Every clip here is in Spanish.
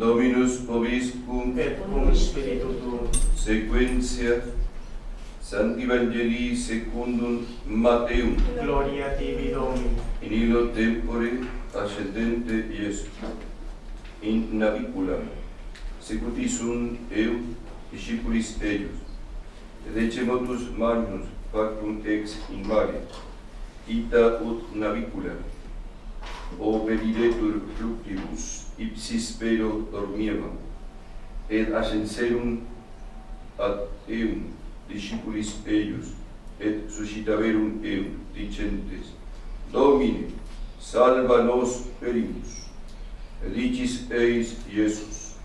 Dominus Vobiscum, et cum spiritu tuum. sequentia Sancti Evangelii secundum Mateum. Gloria tibi, Domine. In illo tempore ascendente Iesus, in navicula, secuti sunt eum discipulis eius, et ecce motus magnus factum ex in mare, ita ut navicula, obediretur fluctibus, ipsis spero dormiemam, et ascenserum ad eum discipulis eius, et suscitaverum eum dicentes, Domine, salva nos perimus. Dicis eis Iesus,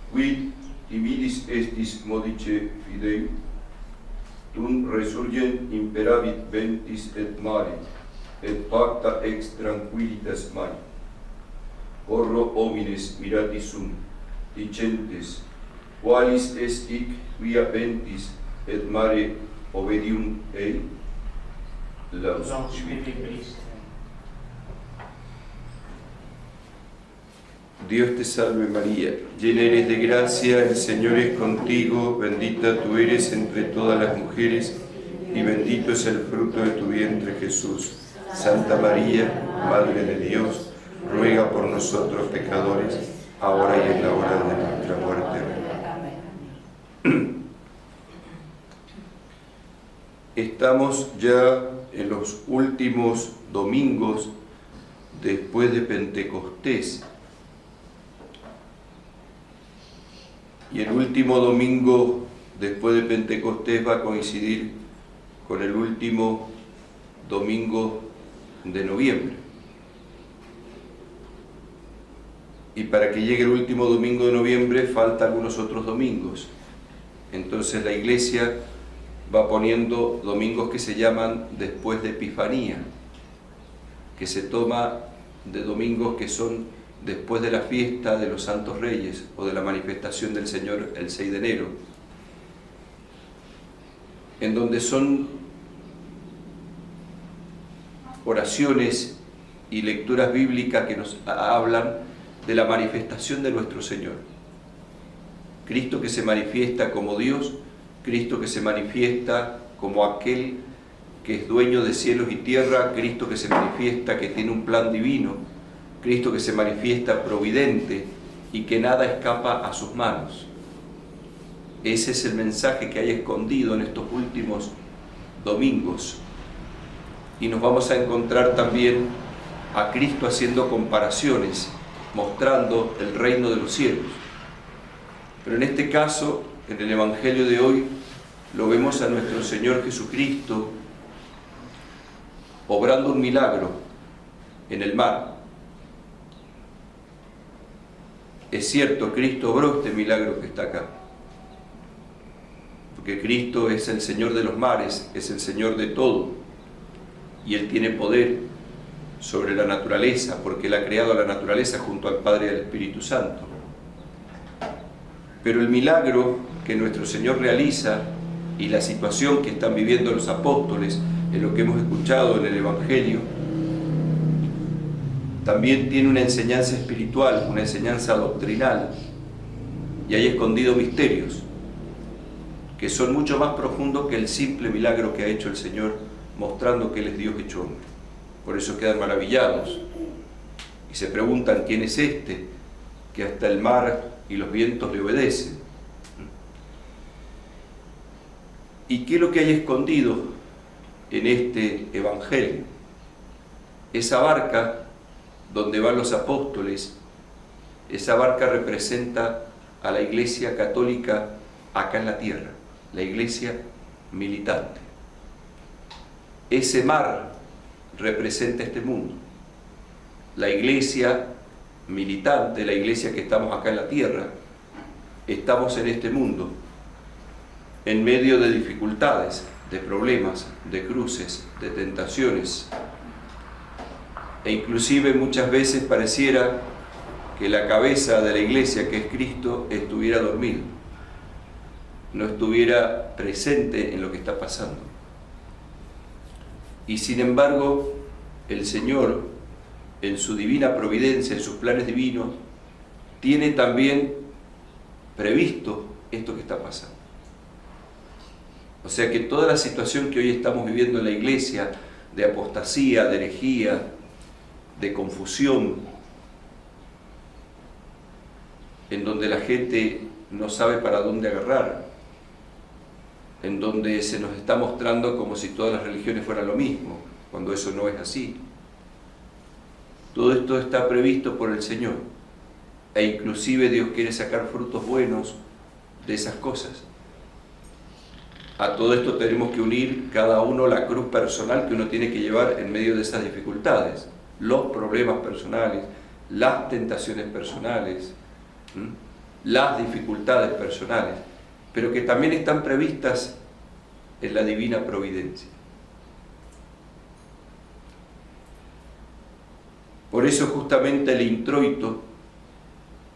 quid timidis estis modice fidei, tum resurgent imperavit ventis et mare, et pacta ex tranquillitas mari. Horro homines mirati sum, dicentes, qualis est hic quia ventis et mare obedium ei? Laus Spiritu Christi. Dios te salve María, llena eres de gracia, el Señor es contigo, bendita tú eres entre todas las mujeres, y bendito es el fruto de tu vientre Jesús. Santa María, Madre de Dios, ruega por nosotros pecadores, ahora y en la hora de nuestra muerte. Amén. Estamos ya en los últimos domingos después de Pentecostés. Y el último domingo después de Pentecostés va a coincidir con el último domingo de noviembre. Y para que llegue el último domingo de noviembre faltan algunos otros domingos. Entonces la Iglesia va poniendo domingos que se llaman después de Epifanía, que se toma de domingos que son después de la fiesta de los Santos Reyes o de la manifestación del Señor el 6 de enero, en donde son oraciones y lecturas bíblicas que nos hablan de la manifestación de nuestro Señor. Cristo que se manifiesta como Dios, Cristo que se manifiesta como aquel que es dueño de cielos y tierra, Cristo que se manifiesta que tiene un plan divino, Cristo que se manifiesta providente y que nada escapa a sus manos. Ese es el mensaje que hay escondido en estos últimos domingos. Y nos vamos a encontrar también a Cristo haciendo comparaciones, mostrando el reino de los cielos. Pero en este caso, en el Evangelio de hoy, lo vemos a nuestro Señor Jesucristo obrando un milagro en el mar. Es cierto, Cristo obró este milagro que está acá, porque Cristo es el Señor de los mares, es el Señor de todo, y Él tiene poder sobre la naturaleza, porque Él ha creado la naturaleza junto al Padre y al Espíritu Santo. Pero el milagro que nuestro Señor realiza y la situación que están viviendo los apóstoles, en lo que hemos escuchado en el Evangelio, también tiene una enseñanza espiritual, una enseñanza doctrinal, y hay escondidos misterios que son mucho más profundos que el simple milagro que ha hecho el Señor, mostrando que Él es Dios hecho hombre. Por eso quedan maravillados y se preguntan: ¿quién es este que hasta el mar y los vientos le obedecen? ¿Y qué es lo que hay escondido en este Evangelio? Esa barca donde van los apóstoles, esa barca representa a la Iglesia católica acá en la tierra, la Iglesia militante. Ese mar representa este mundo, la Iglesia militante, la Iglesia que estamos acá en la tierra. Estamos en este mundo, en medio de dificultades, de problemas, de cruces, de tentaciones, e inclusive muchas veces pareciera que la cabeza de la Iglesia, que es Cristo, estuviera dormido, no estuviera presente en lo que está pasando. Y sin embargo, el Señor, en su divina providencia, en sus planes divinos, tiene también previsto esto que está pasando. O sea que toda la situación que hoy estamos viviendo en la iglesia, de apostasía, de herejía, de confusión, en donde la gente no sabe para dónde agarrar, en donde se nos está mostrando como si todas las religiones fueran lo mismo, cuando eso no es así. Todo esto está previsto por el Señor, e inclusive Dios quiere sacar frutos buenos de esas cosas. A todo esto tenemos que unir cada uno la cruz personal que uno tiene que llevar en medio de esas dificultades, los problemas personales, las tentaciones personales, las dificultades personales, pero que también están previstas en la divina providencia. Por eso justamente el introito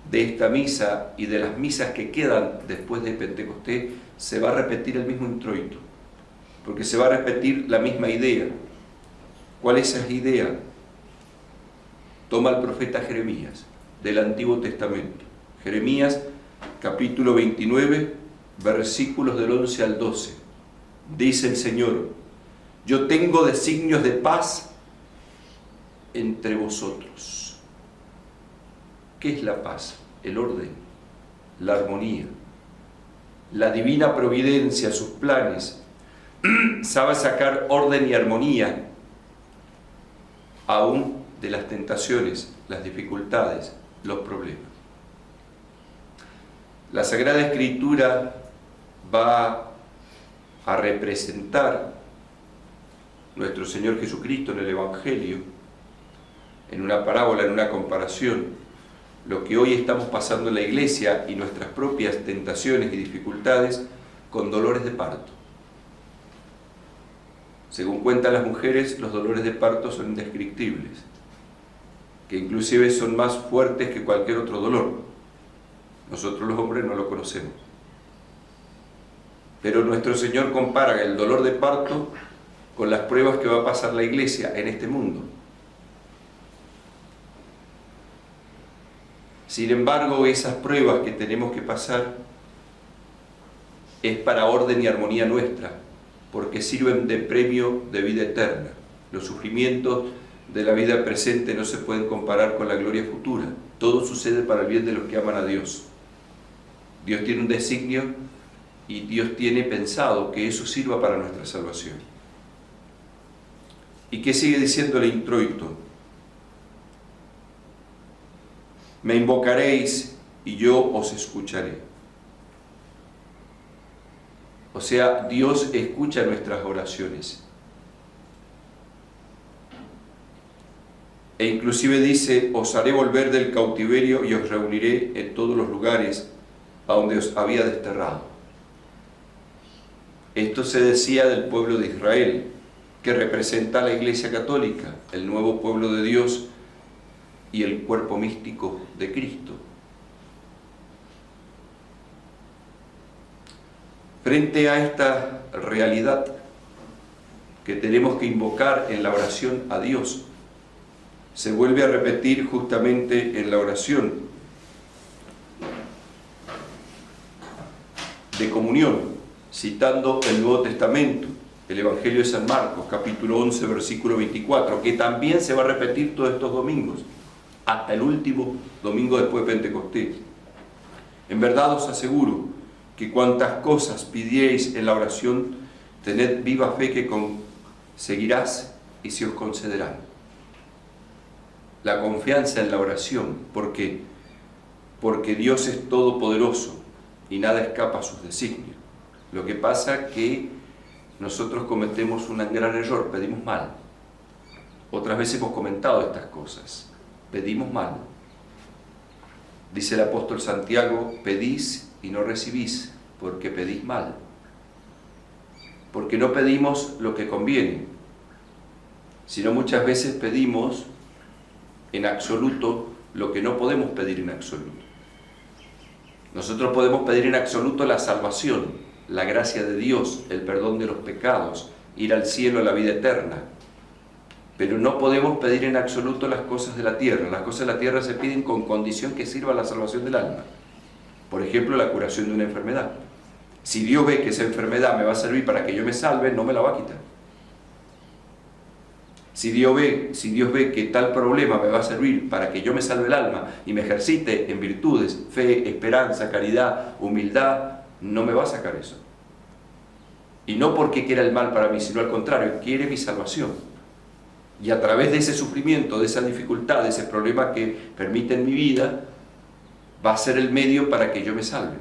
de esta misa y de las misas que quedan después de Pentecostés se va a repetir el mismo introito, porque se va a repetir la misma idea. ¿Cuál es esa idea? Toma el profeta Jeremías del Antiguo Testamento. Jeremías capítulo 29, versículos del 11 al 12. Dice el Señor: yo tengo designios de paz entre vosotros. ¿Qué es la paz? El orden, la armonía. La divina providencia, sus planes, sabe sacar orden y armonía aún de las tentaciones, las dificultades, los problemas. La Sagrada Escritura va a representar nuestro Señor Jesucristo en el Evangelio, en una parábola, en una comparación, lo que hoy estamos pasando en la iglesia y nuestras propias tentaciones y dificultades con dolores de parto. Según cuentan las mujeres, los dolores de parto son indescriptibles, que inclusive son más fuertes que cualquier otro dolor. Nosotros los hombres no lo conocemos. Pero nuestro Señor compara el dolor de parto con las pruebas que va a pasar la iglesia en este mundo. Sin embargo, esas pruebas que tenemos que pasar es para orden y armonía nuestra, porque sirven de premio de vida eterna. Los sufrimientos de la vida presente no se pueden comparar con la gloria futura. Todo sucede para el bien de los que aman a Dios. Dios tiene un designio y Dios tiene pensado que eso sirva para nuestra salvación. ¿Y qué sigue diciendo el introito? Me invocaréis y yo os escucharé. O sea, Dios escucha nuestras oraciones. E inclusive dice: os haré volver del cautiverio y os reuniré en todos los lugares a donde os había desterrado. Esto se decía del pueblo de Israel, que representa a la Iglesia Católica, el nuevo pueblo de Dios y el cuerpo místico de Cristo. Frente a esta realidad que tenemos que invocar en la oración a Dios, se vuelve a repetir justamente en la oración de comunión, citando el Nuevo Testamento, el Evangelio de San Marcos, capítulo 11, versículo 24, que también se va a repetir todos estos domingos, hasta el último domingo después de Pentecostés. En verdad os aseguro que cuantas cosas pidierais en la oración, tened viva fe que conseguirás y se os concederán. La confianza en la oración, ¿por qué? Porque Dios es todopoderoso y nada escapa a sus designios. Lo que pasa es que nosotros cometemos un gran error, pedimos mal. Otras veces hemos comentado estas cosas. Pedimos mal. Dice el apóstol Santiago: pedís y no recibís, porque pedís mal. Porque no pedimos lo que conviene, sino muchas veces pedimos en absoluto lo que no podemos pedir en absoluto. Nosotros podemos pedir en absoluto la salvación, la gracia de Dios, el perdón de los pecados, ir al cielo, a la vida eterna. Pero no podemos pedir en absoluto las cosas de la tierra. Las cosas de la tierra se piden con condición que sirva a la salvación del alma. Por ejemplo, la curación de una enfermedad. Si Dios ve que esa enfermedad me va a servir para que yo me salve, no me la va a quitar. Si Dios ve que tal problema me va a servir para que yo me salve el alma y me ejercite en virtudes, fe, esperanza, caridad, humildad, no me va a sacar eso. Y no porque quiera el mal para mí, sino al contrario, quiere mi salvación. Y a través de ese sufrimiento, de esa dificultad, de ese problema que permite en mi vida, va a ser el medio para que yo me salve.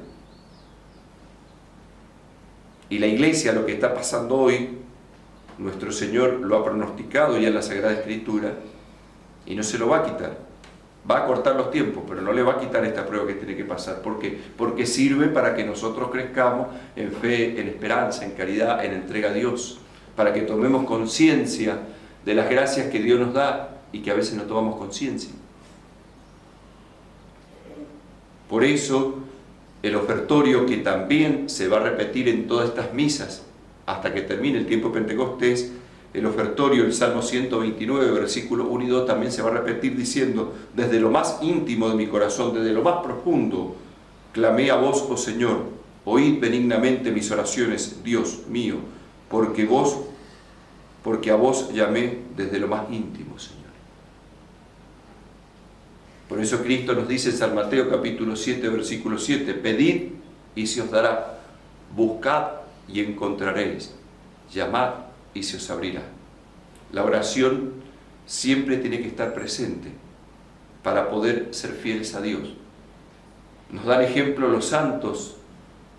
Y la Iglesia, lo que está pasando hoy, nuestro Señor lo ha pronosticado ya en la Sagrada Escritura y no se lo va a quitar. Va a cortar los tiempos, pero no le va a quitar esta prueba que tiene que pasar. ¿Por qué? Porque sirve para que nosotros crezcamos en fe, en esperanza, en caridad, en entrega a Dios, para que tomemos conciencia de las gracias que Dios nos da y que a veces no tomamos conciencia. Por eso, el ofertorio, que también se va a repetir en todas estas misas hasta que termine el tiempo de Pentecostés, el ofertorio, el Salmo 129, versículo 1 y 2, también se va a repetir diciendo: desde lo más íntimo de mi corazón, desde lo más profundo, clamé a vos, oh Señor, oíd benignamente mis oraciones, Dios mío, porque a vos llamé desde lo más íntimo, Señor. Por eso Cristo nos dice en San Mateo capítulo 7, versículo 7, pedid y se os dará, buscad y encontraréis, llamad y se os abrirá. La oración siempre tiene que estar presente para poder ser fieles a Dios. Nos dan ejemplo los santos,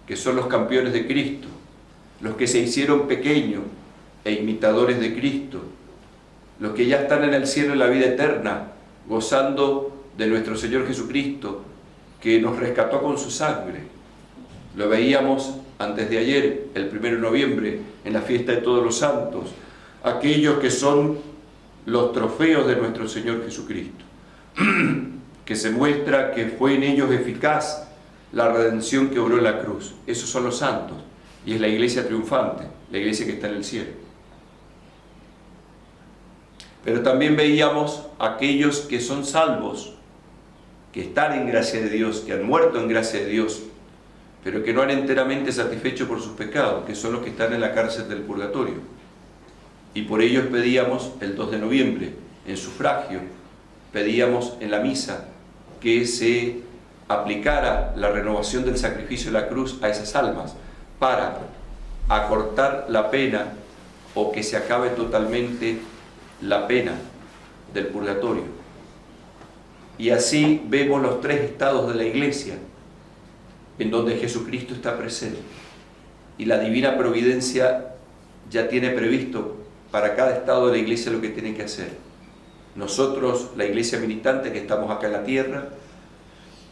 que son los campeones de Cristo, los que se hicieron pequeños e imitadores de Cristo, los que ya están en el cielo en la vida eterna, gozando de nuestro Señor Jesucristo, que nos rescató con su sangre. Lo veíamos antes de ayer, el 1 de noviembre, en la fiesta de todos los santos, aquellos que son los trofeos de nuestro Señor Jesucristo, que se muestra que fue en ellos eficaz la redención que obró en la cruz. Esos son los santos, y es la iglesia triunfante, la iglesia que está en el cielo. Pero también veíamos aquellos que son salvos, que están en gracia de Dios, que han muerto en gracia de Dios, pero que no han enteramente satisfecho por sus pecados, que son los que están en la cárcel del purgatorio. Y por ellos pedíamos el 2 de noviembre, en sufragio, pedíamos en la misa que se aplicara la renovación del sacrificio de la cruz a esas almas, para acortar la pena o que se acabe totalmente la pena del purgatorio. Y así vemos los tres estados de la Iglesia, en donde Jesucristo está presente. Y la divina providencia ya tiene previsto para cada estado de la Iglesia lo que tiene que hacer. Nosotros, la Iglesia militante que estamos acá en la tierra,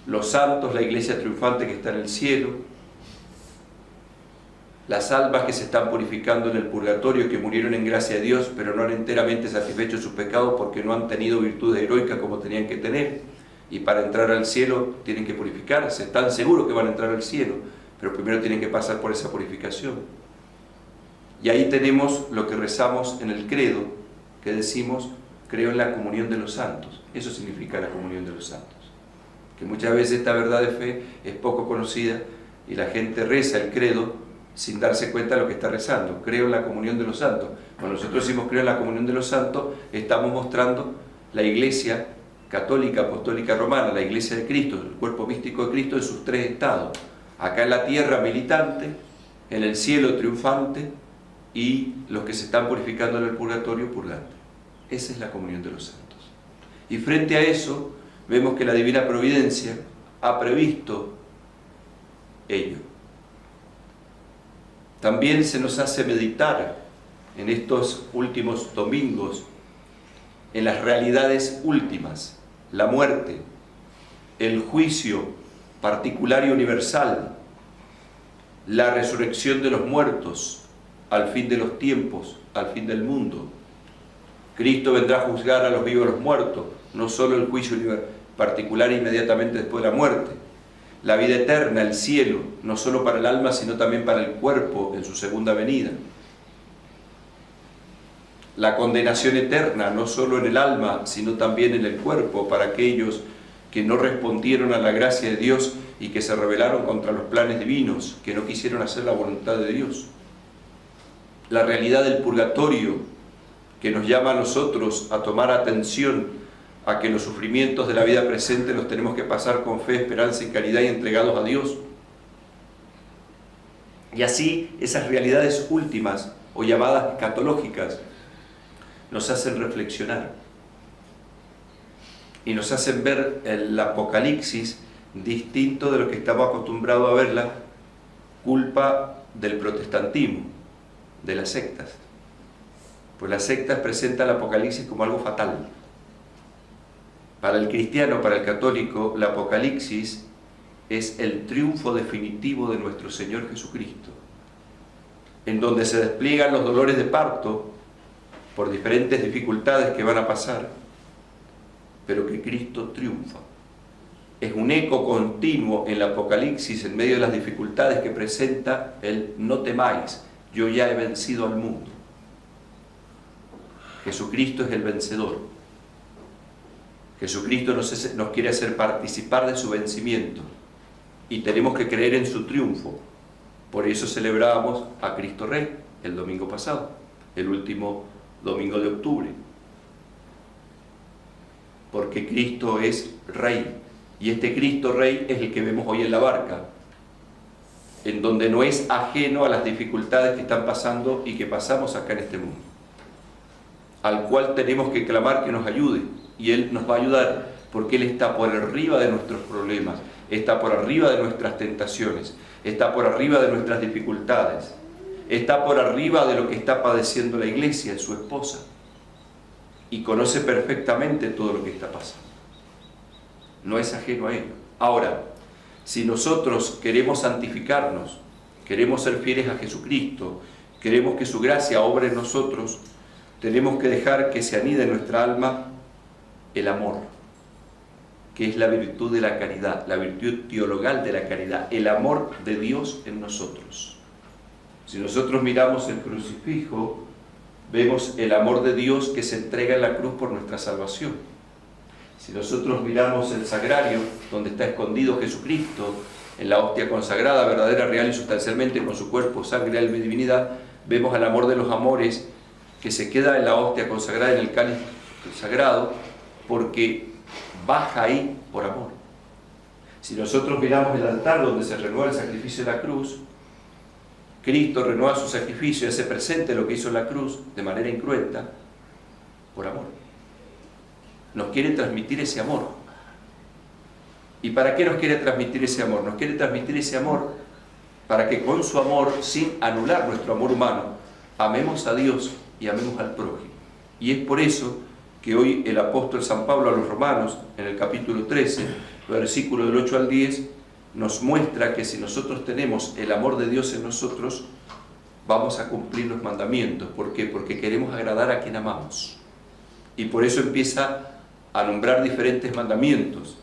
los santos, la Iglesia triunfante que está en el cielo, las almas que se están purificando en el purgatorio, que murieron en gracia de Dios, pero no han enteramente satisfecho sus pecados porque no han tenido virtudes heroicas como tenían que tener, y para entrar al cielo tienen que purificarse. Están seguros que van a entrar al cielo, pero primero tienen que pasar por esa purificación. Y ahí tenemos lo que rezamos en el credo, que decimos: creo en la comunión de los santos. Eso significa la comunión de los santos. Que muchas veces esta verdad de fe es poco conocida y la gente reza el credo sin darse cuenta de lo que está rezando. Creo en la comunión de los santos. Cuando nosotros decimos creo en la comunión de los santos, estamos mostrando la Iglesia católica, apostólica, romana, la Iglesia de Cristo, el cuerpo místico de Cristo en sus tres estados. Acá en la tierra militante, en el cielo triunfante, y los que se están purificando en el purgatorio purgante. Esa es la comunión de los santos. Y frente a eso, vemos que la divina providencia ha previsto ello. También se nos hace meditar en estos últimos domingos en las realidades últimas: la muerte, el juicio particular y universal, la resurrección de los muertos al fin de los tiempos, al fin del mundo. Cristo vendrá a juzgar a los vivos y a los muertos, no solo el juicio particular inmediatamente después de la muerte. La vida eterna, el cielo, no solo para el alma, sino también para el cuerpo en su segunda venida. la condenación eterna, no solo en el alma, sino también en el cuerpo, para aquellos que no respondieron a la gracia de Dios y que se rebelaron contra los planes divinos, que no quisieron hacer la voluntad de Dios. La realidad del purgatorio, que nos llama a nosotros a tomar atención a que los sufrimientos de la vida presente los tenemos que pasar con fe, esperanza y caridad y entregados a Dios. Y así esas realidades últimas o llamadas escatológicas nos hacen reflexionar y nos hacen ver el Apocalipsis distinto de lo que estamos acostumbrados a verla, culpa del protestantismo, de las sectas. Pues las sectas presentan el Apocalipsis como algo fatal. Para el cristiano, para el católico, el Apocalipsis es el triunfo definitivo de nuestro Señor Jesucristo, en donde se despliegan los dolores de parto por diferentes dificultades que van a pasar, pero que Cristo triunfa. Es un eco continuo en el Apocalipsis, en medio de las dificultades que presenta el no temáis, yo ya he vencido al mundo. Jesucristo es el vencedor. Jesucristo nos quiere hacer participar de su vencimiento y tenemos que creer en su triunfo. Por eso celebramos a Cristo Rey el domingo pasado, el último domingo de octubre. Porque Cristo es Rey. Y este Cristo Rey es el que vemos hoy en la barca, en donde no es ajeno a las dificultades que están pasando y que pasamos acá en este mundo, al cual tenemos que clamar que nos ayude, y Él nos va a ayudar, porque Él está por arriba de nuestros problemas, está por arriba de nuestras tentaciones, está por arriba de nuestras dificultades, está por arriba de lo que está padeciendo la iglesia, su esposa, y conoce perfectamente todo lo que está pasando. No es ajeno a ello. Ahora, si nosotros queremos santificarnos, queremos ser fieles a Jesucristo, queremos que su gracia obre en nosotros, tenemos que dejar que se anide en nuestra alma el amor, que es la virtud de la caridad, la virtud teologal de la caridad, el amor de Dios en nosotros. Si nosotros miramos el crucifijo, vemos el amor de Dios que se entrega en la cruz por nuestra salvación. Si nosotros miramos el sagrario, donde está escondido Jesucristo, en la hostia consagrada, verdadera, real y sustancialmente, con su cuerpo, sangre, alma y divinidad, vemos el amor de los amores que se queda en la hostia consagrada, en el cáliz sagrado, porque baja ahí por amor. Si nosotros miramos el altar donde se renueva el sacrificio de la cruz, Cristo renueva su sacrificio y hace presente lo que hizo en la cruz de manera incruenta, por amor. Nos quiere transmitir ese amor. ¿Y para qué nos quiere transmitir ese amor? Nos quiere transmitir ese amor para que con su amor, sin anular nuestro amor humano, amemos a Dios y amemos al prójimo. Y es por eso que hoy el apóstol San Pablo a los Romanos, en el capítulo 13, versículo del 8 al 10, nos muestra que si nosotros tenemos el amor de Dios en nosotros, vamos a cumplir los mandamientos. ¿Por qué? Porque queremos agradar a quien amamos. Y por eso empieza a nombrar diferentes mandamientos.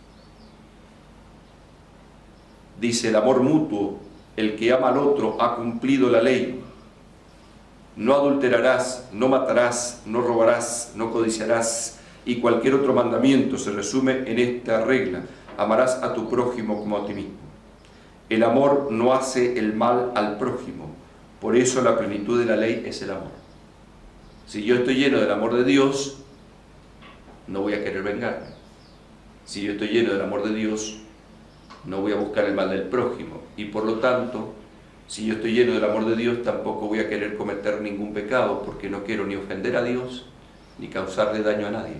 Dice el amor mutuo, el que ama al otro ha cumplido la ley. No adulterarás, no matarás, no robarás, no codiciarás, y cualquier otro mandamiento se resume en esta regla: amarás a tu prójimo como a ti mismo. El amor no hace el mal al prójimo, por eso la plenitud de la ley es el amor. Si yo estoy lleno del amor de Dios, no voy a querer vengarme. Si yo estoy lleno del amor de Dios, no voy a buscar el mal del prójimo. Y por lo tanto, si yo estoy lleno del amor de Dios, tampoco voy a querer cometer ningún pecado, porque no quiero ni ofender a Dios, ni causarle daño a nadie.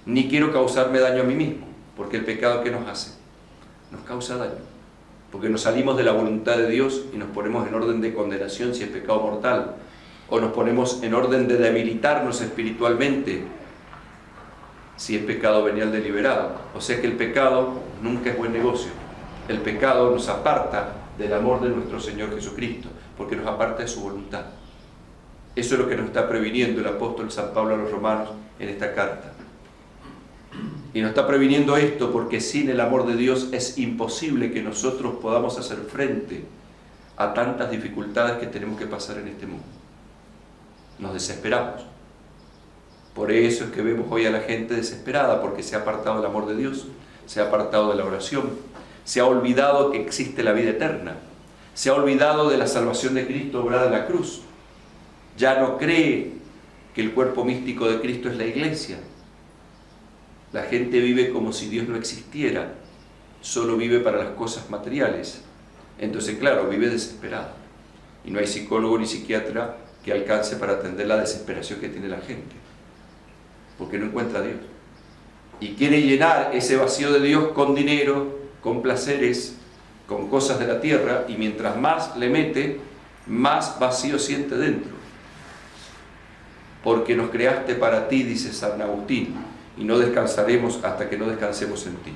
Ni quiero causarme daño a mí mismo, porque el pecado, ¿qué nos hace? Nos causa daño. Porque nos salimos de la voluntad de Dios y nos ponemos en orden de condenación si es pecado mortal, o nos ponemos en orden de debilitarnos espiritualmente si es pecado venial deliberado. O sea que el pecado nunca es buen negocio. El pecado nos aparta del amor de nuestro Señor Jesucristo, porque nos aparta de su voluntad. Eso es lo que nos está previniendo el apóstol San Pablo a los Romanos en esta carta. Y nos está previniendo esto porque sin el amor de Dios es imposible que nosotros podamos hacer frente a tantas dificultades que tenemos que pasar en este mundo. Nos desesperamos. Por eso es que vemos hoy a la gente desesperada, porque se ha apartado del amor de Dios, se ha apartado de la oración, se ha olvidado que existe la vida eterna, se ha olvidado de la salvación de Cristo obrada en la cruz. Ya no cree que el cuerpo místico de Cristo es la iglesia. La gente vive como si Dios no existiera, solo vive para las cosas materiales. Entonces, claro, vive desesperado. Y no hay psicólogo ni psiquiatra que alcance para atender la desesperación que tiene la gente, porque no encuentra a Dios. Y quiere llenar ese vacío de Dios con dinero, con placeres, con cosas de la tierra, y mientras más le mete, más vacío siente dentro. Porque nos creaste para ti, dice San Agustín, y no descansaremos hasta que no descansemos en ti.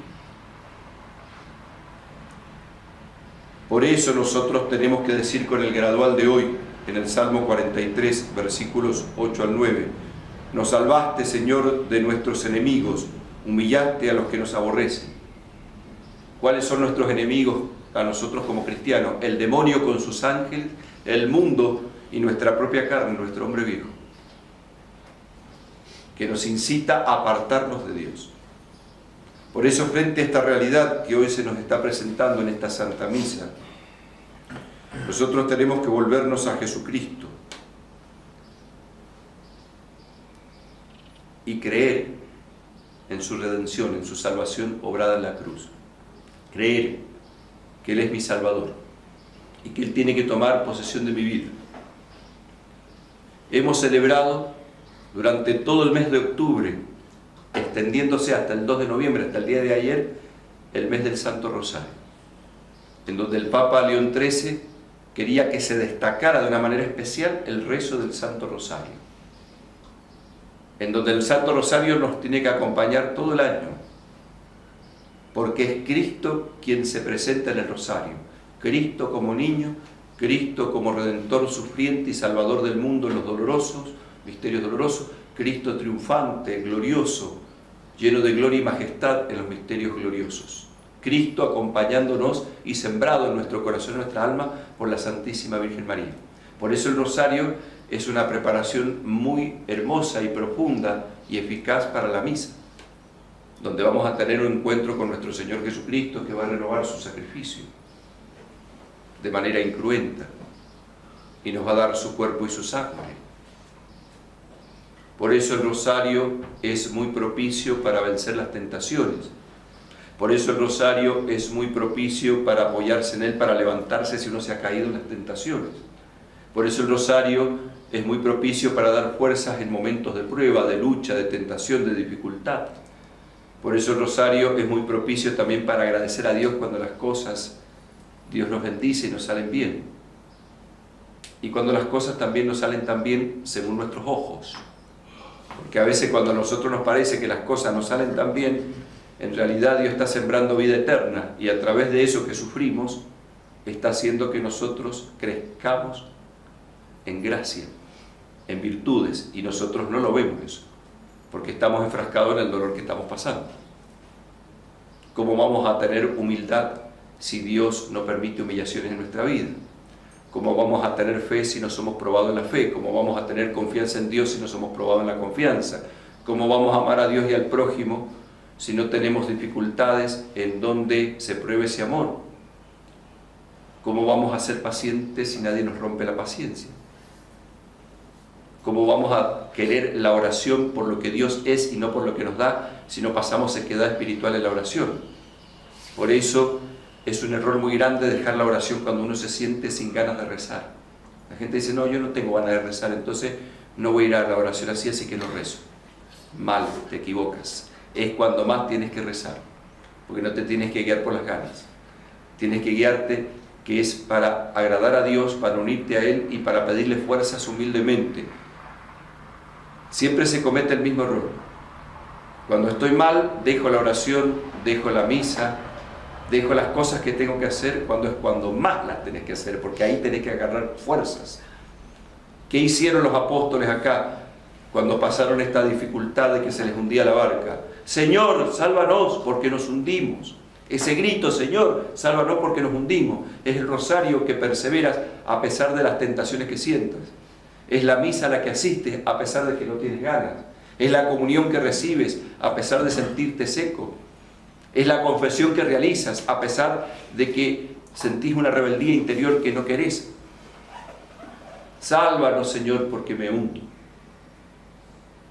Por eso nosotros tenemos que decir con el gradual de hoy, en el Salmo 43, versículos 8 al 9, nos salvaste, Señor, de nuestros enemigos, humillaste a los que nos aborrecen. ¿Cuáles son nuestros enemigos a nosotros como cristianos? El demonio con sus ángeles, el mundo y nuestra propia carne, nuestro hombre viejo, que nos incita a apartarnos de Dios. Por eso, frente a esta realidad que hoy se nos está presentando en esta Santa Misa, nosotros tenemos que volvernos a Jesucristo y creer en su redención, en su salvación obrada en la cruz. Creer que Él es mi Salvador y que Él tiene que tomar posesión de mi vida. Hemos celebrado durante todo el mes de octubre, extendiéndose hasta el 2 de noviembre, hasta el día de ayer, el mes del Santo Rosario, en donde el Papa León XIII quería que se destacara de una manera especial el rezo del Santo Rosario, en donde el Santo Rosario nos tiene que acompañar todo el año, porque es Cristo quien se presenta en el Rosario, Cristo como niño, Cristo como Redentor sufriente y Salvador del mundo en los dolorosos, misterios dolorosos, Cristo triunfante, glorioso, lleno de gloria y majestad en los misterios gloriosos. Cristo acompañándonos y sembrado en nuestro corazón, en nuestra alma, por la Santísima Virgen María. Por eso el rosario es una preparación muy hermosa y profunda y eficaz para la misa, donde vamos a tener un encuentro con nuestro Señor Jesucristo, que va a renovar su sacrificio de manera incruenta y nos va a dar su cuerpo y su sangre. Por eso el rosario es muy propicio para vencer las tentaciones. Por eso el rosario es muy propicio para apoyarse en él, para levantarse si uno se ha caído en las tentaciones. Por eso el rosario es muy propicio para dar fuerzas en momentos de prueba, de lucha, de tentación, de dificultad. Por eso el rosario es muy propicio también para agradecer a Dios cuando las cosas, Dios nos bendice y nos salen bien. Y cuando las cosas también nos salen tan bien según nuestros ojos. Porque a veces cuando a nosotros nos parece que las cosas nos salen tan bien, en realidad Dios está sembrando vida eterna y a través de eso que sufrimos está haciendo que nosotros crezcamos en gracia, en virtudes, y nosotros no lo vemos eso, porque estamos enfrascados en el dolor que estamos pasando. ¿Cómo vamos a tener humildad si Dios no permite humillaciones en nuestra vida? ¿Cómo vamos a tener fe si no somos probados en la fe? ¿Cómo vamos a tener confianza en Dios si no somos probados en la confianza? ¿Cómo vamos a amar a Dios y al prójimo si no tenemos dificultades en donde se pruebe ese amor? ¿Cómo vamos a ser pacientes si nadie nos rompe la paciencia? ¿Cómo vamos a querer la oración por lo que Dios es y no por lo que nos da si no pasamos sequedad espiritual en la oración? Por eso es un error muy grande dejar la oración cuando uno se siente sin ganas de rezar. La gente dice, no, yo no tengo ganas de rezar, entonces no voy a ir a la oración así que no rezo. Mal, te equivocas. Es cuando más tienes que rezar, porque no te tienes que guiar por las ganas. Tienes que guiarte, que es para agradar a Dios, para unirte a Él y para pedirle fuerzas humildemente. Siempre se comete el mismo error. Cuando estoy mal, dejo la oración, dejo la misa, dejo las cosas que tengo que hacer, cuando más las tenés que hacer, porque ahí tenés que agarrar fuerzas. ¿Qué hicieron los apóstoles acá cuando pasaron esta dificultad de que se les hundía la barca? Señor, sálvanos porque nos hundimos. Ese grito, Señor, sálvanos porque nos hundimos, es el rosario que perseveras a pesar de las tentaciones que sientas. Es la misa a la que asistes a pesar de que no tienes ganas. Es la comunión que recibes a pesar de sentirte seco. Es la confesión que realizas a pesar de que sentís una rebeldía interior que no querés. Sálvanos, Señor, porque me hundo.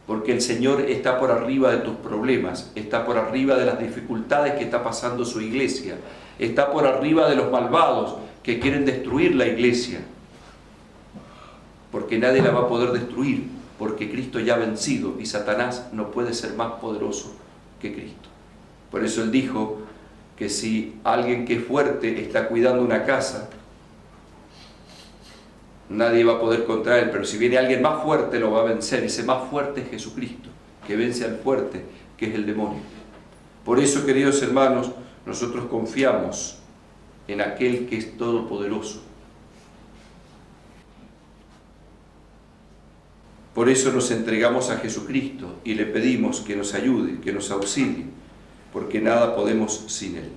Porque el Señor está por arriba de tus problemas, está por arriba de las dificultades que está pasando su iglesia, está por arriba de los malvados que quieren destruir la iglesia. Porque nadie la va a poder destruir, porque Cristo ya ha vencido y Satanás no puede ser más poderoso que Cristo. Por eso Él dijo que si alguien que es fuerte está cuidando una casa, nadie va a poder contra él, pero si viene alguien más fuerte lo va a vencer. Ese más fuerte es Jesucristo, que vence al fuerte, que es el demonio. Por eso, queridos hermanos, nosotros confiamos en aquel que es todopoderoso. Por eso nos entregamos a Jesucristo y le pedimos que nos ayude, que nos auxilie, porque nada podemos sin Él.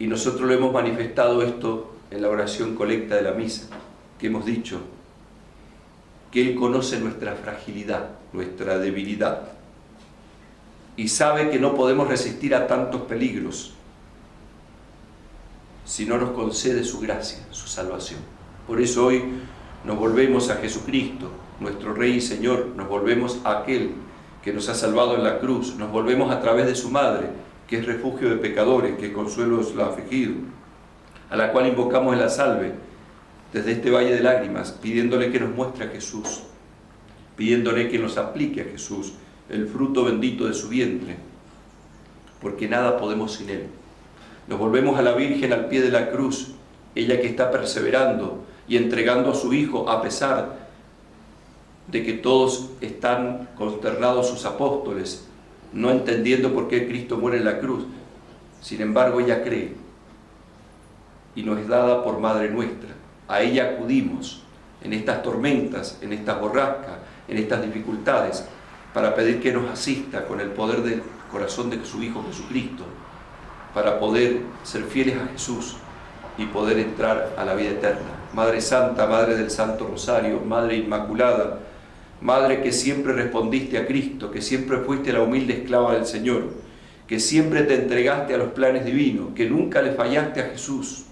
Y nosotros lo hemos manifestado esto en la oración colecta de la misa, que hemos dicho que Él conoce nuestra fragilidad, nuestra debilidad, y sabe que no podemos resistir a tantos peligros si no nos concede su gracia, su salvación. Por eso hoy nos volvemos a Jesucristo, nuestro Rey y Señor, nos volvemos a aquel que nos ha salvado en la cruz, nos volvemos a través de su Madre, que es refugio de pecadores, que es consuelo de los afligidos, a la cual invocamos en la salve desde este valle de lágrimas, pidiéndole que nos muestre a Jesús, pidiéndole que nos aplique a Jesús, el fruto bendito de su vientre, porque nada podemos sin Él. Nos volvemos a la Virgen al pie de la cruz, ella que está perseverando y entregando a su Hijo a pesar de que todos están consternados sus apóstoles, no entendiendo por qué Cristo muere en la cruz. Sin embargo, ella cree y nos es dada por Madre nuestra. A ella acudimos en estas tormentas, en estas borrascas, en estas dificultades, para pedir que nos asista con el poder del corazón de su Hijo Jesucristo, para poder ser fieles a Jesús y poder entrar a la vida eterna. Madre Santa, Madre del Santo Rosario, Madre Inmaculada, Madre que siempre respondiste a Cristo, que siempre fuiste la humilde esclava del Señor, que siempre te entregaste a los planes divinos, que nunca le fallaste a Jesús,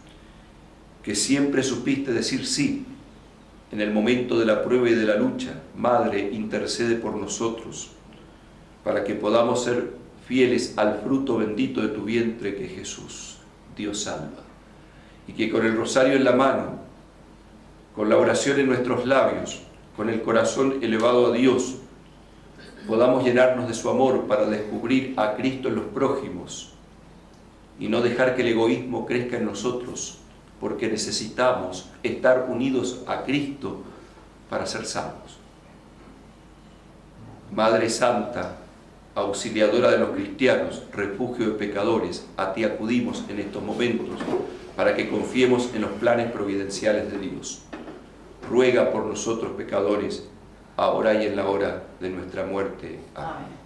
que siempre supiste decir sí en el momento de la prueba y de la lucha. Madre, intercede por nosotros, para que podamos ser fieles al fruto bendito de tu vientre, que es Jesús. Dios salva. Y que con el rosario en la mano, con la oración en nuestros labios, con el corazón elevado a Dios, podamos llenarnos de su amor para descubrir a Cristo en los prójimos y no dejar que el egoísmo crezca en nosotros, porque necesitamos estar unidos a Cristo para ser salvos. Madre Santa, auxiliadora de los cristianos, refugio de pecadores, a ti acudimos en estos momentos para que confiemos en los planes providenciales de Dios. Ruega por nosotros pecadores, ahora y en la hora de nuestra muerte. Amén.